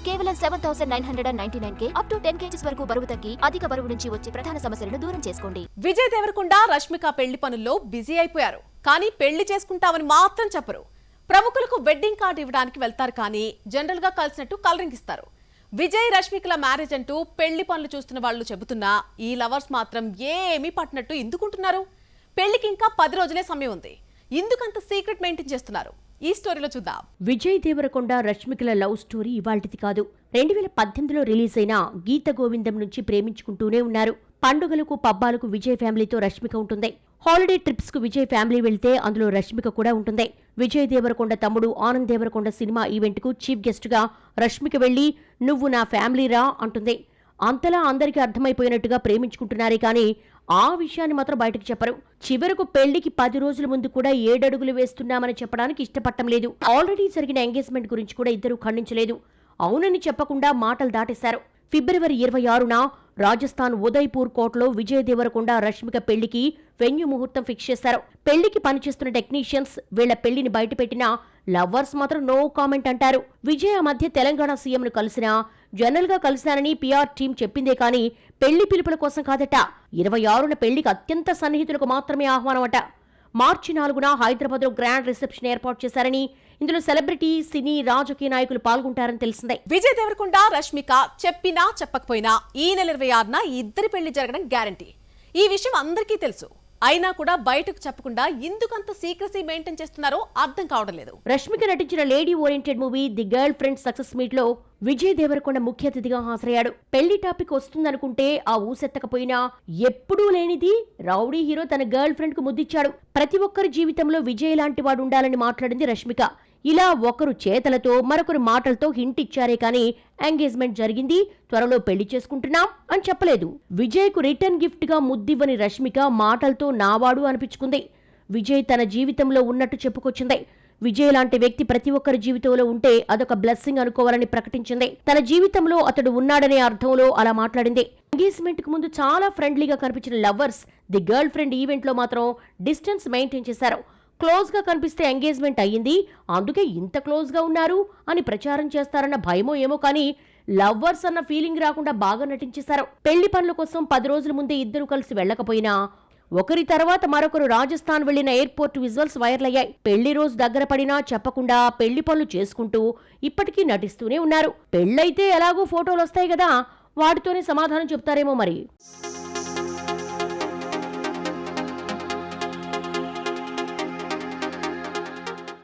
కేవలం 7999K up to 10 kgs వరకు బరువు తగ్గి అధిక బరువు నుంచి వచ్చే ప్రధాన సమస్యలను దూరం చేసుకోండి. విజయ్ దేవరకొండ రష్మిక పెళ్లి పనుల్లో బిజీ అయిపోయారు. కానీ పెళ్లి చేసుకుంటామని మాత్రం చెప్పరు. ప్రముఖులకు వెడ్డింగ్ కార్డు ఇవ్వడానికి వెళ్తారు కానీ జనరల్ గా కలిసినట్టు కలరింగ్ ఇస్తారు. విజయ్ రష్మికల మ్యారేజ్ అంటూ పెళ్లి పనులు చూస్తున్న వాళ్ళు చెబుతున్నా ఈ లవర్స్ మాత్రం ఏమీ పట్టినట్టు ఎందుకుంటున్నారు? పెళ్లికి ఇంకా 10 రోజులే సమయం ఉంది. ఎందుకంత సీక్రెట్ మెయింటైన్ చేస్తున్నారు? ఈ స్టోరీలో చూద్దాం. విజయ్ దేవరకొండ రష్మికల లవ్ స్టోరీ ఇవాల్టిది కాదు. 2018లో రిలీజ్ అయిన గీత గోవిందం నుంచి ప్రేమించుకుంటూనే ఉన్నారు. పండుగలకు పబ్బాలకు విజయ్ ఫ్యామిలీతో రష్మిక ఉంటుంది. హాలిడే ట్రిప్స్ కు విజయ్ ఫ్యామిలీ వెళ్తే అందులో రష్మిక కూడా ఉంటుంది. విజయ్ దేవరకొండ తమ్ముడు ఆనంద్ దేవరకొండ సినిమా ఈవెంట్ కు చీఫ్ గెస్ట్ గా రష్మిక వెళ్లి "నువ్వు నా ఫ్యామిలీ రా" అంటుంది. అంతలా అందరికీ అర్థమైపోయినట్టుగా ప్రేమించుకుంటున్నారే కానీ ఆ విషయాన్ని మాత్రం బయటకు చెప్పరు. చివరకు పెళ్లికి 10 రోజుల ముందు కూడా 7 అడుగులు వేస్తున్నామని చెప్పడానికి ఇష్టపడటం లేదు. ఆల్రెడీ జరిగిన ఎంగేజ్మెంట్ గురించి కూడా ఇద్దరు ఖండించలేదు. అవునని చెప్పకుండా మాటలు దాటేశారు. ఫిబ్రవరి 26న రాజస్థాన్ ఉదయ్పూర్ కోర్టులో విజయ్ దేవరకొండ రష్మిక పెళ్లికి వెన్యూ ముహూర్తం ఫిక్స్ చేశారు. పెళ్లికి పనిచేస్తున్న టెక్నీషియన్స్ వీళ్ల పెళ్లిని బయటపెట్టినా లవర్స్ మాత్రం నో కామెంట్ అంటారు. విజయ్ ఆ మధ్య తెలంగాణ సీఎంను కలిసినా జనరల్ గా కలిశానని పిఆర్ టీం చెప్పిందే కానీ పెళ్లి పిలుపుల కోసం కాదట. 26న పెళ్లికి అత్యంత సన్నిహితులకు మాత్రమే ఆహ్వానం అట. మార్చి 4న హైదరాబాద్ లో గ్రాండ్ రిసెప్షన్ ఏర్పాటు చేశారని, ఇందులో సెలబ్రిటీ, సినీ, రాజకీయ నాయకులు పాల్గొంటారని తెలిసిందే. విజయ్ దేవరకొండ రష్మిక చెప్పినా చెప్పకపోయినా ఈ నెల 26న ఇద్దరి పెళ్లి జరగడం గ్యారంటీ. ఈ విషయం అందరికీ తెలుసు. అయినా కూడా బయటకు చెప్పకుండా ఎందుకంత సీక్రసీ మెయింటైన్ చేస్తున్నారో అర్థం కావడం లేదు. రష్మిక నటించిన lady oriented movie the girl friend success meet లో విజయ్ దేవరకొండ ముఖ్య అతిథిగా హాజరయ్యాడు. పెళ్లి టాపిక్ వస్తుందనుకుంటే ఆ ఊసెత్తకపోయినా ఎప్పుడూ లేనిది రౌడీ హీరో తన గర్ల్ ఫ్రెండ్ కు ముద్దిచ్చాడు. ప్రతి ఒక్కరి జీవితంలో విజయ్ లాంటి వాడు ఉండాలని మాట్లాడింది రష్మిక. ఇలా ఒకరు చేతలతో మరొకరు మాటలతో హింట్ ఇచ్చారే కానీ ఎంగేజ్మెంట్ జరిగింది, త్వరలో పెళ్లి చేసుకుంటున్నాం అని చెప్పలేదు. విజయ్ కు రిటర్న్ గిఫ్ట్ గా ముద్దివ్వని రష్మిక మాటలతో నావాడు అనిపించుకుంది. విజయ్ తన జీవితంలో ఉన్నట్టు చెప్పుకొచ్చింది. విజయ్ లాంటి వ్యక్తి ప్రతి ఒక్కరి జీవితంలో ఉంటే అదొక బ్లెస్సింగ్ అనుకోవాలని ప్రకటించింది. తన జీవితంలో అతడు ఉన్నాడనే అర్థంలో అలా మాట్లాడింది. ఎంగేజ్మెంట్ కు ముందు చాలా ఫ్రెండ్లీగా కనిపించిన lovers the girl friend event లో మాత్రం డిస్టెన్స్ మెయింటైన్ చేశారు. క్లోజ్ గా కనిపిస్తే ఎంగేజ్మెంట్ అయ్యింది, అందుకే ఇంత క్లోజ్ గా ఉన్నారు అని ప్రచారం చేస్తారన్న భయమో ఏమో కానీ లవ్వర్స్ అన్న ఫీలింగ్ రాకుండా బాగా నటించేశారు. పెళ్లి పనుల కోసం 10 రోజుల ముందే ఇద్దరు కలిసి వెళ్లకపోయినా ఒకరి తర్వాత మరొకరు రాజస్థాన్ వెళ్లిన ఎయిర్పోర్ట్ విజువల్స్ వైరల్ అయ్యాయి. పెళ్లి రోజు దగ్గర పడినా చెప్పకుండా పెళ్లి పనులు చేసుకుంటూ ఇప్పటికీ నటిస్తూనే ఉన్నారు. పెళ్లైతే ఎలాగో ఫోటోలు వస్తాయి కదా, వాటితోనే సమాధానం చెప్తారేమో మరి.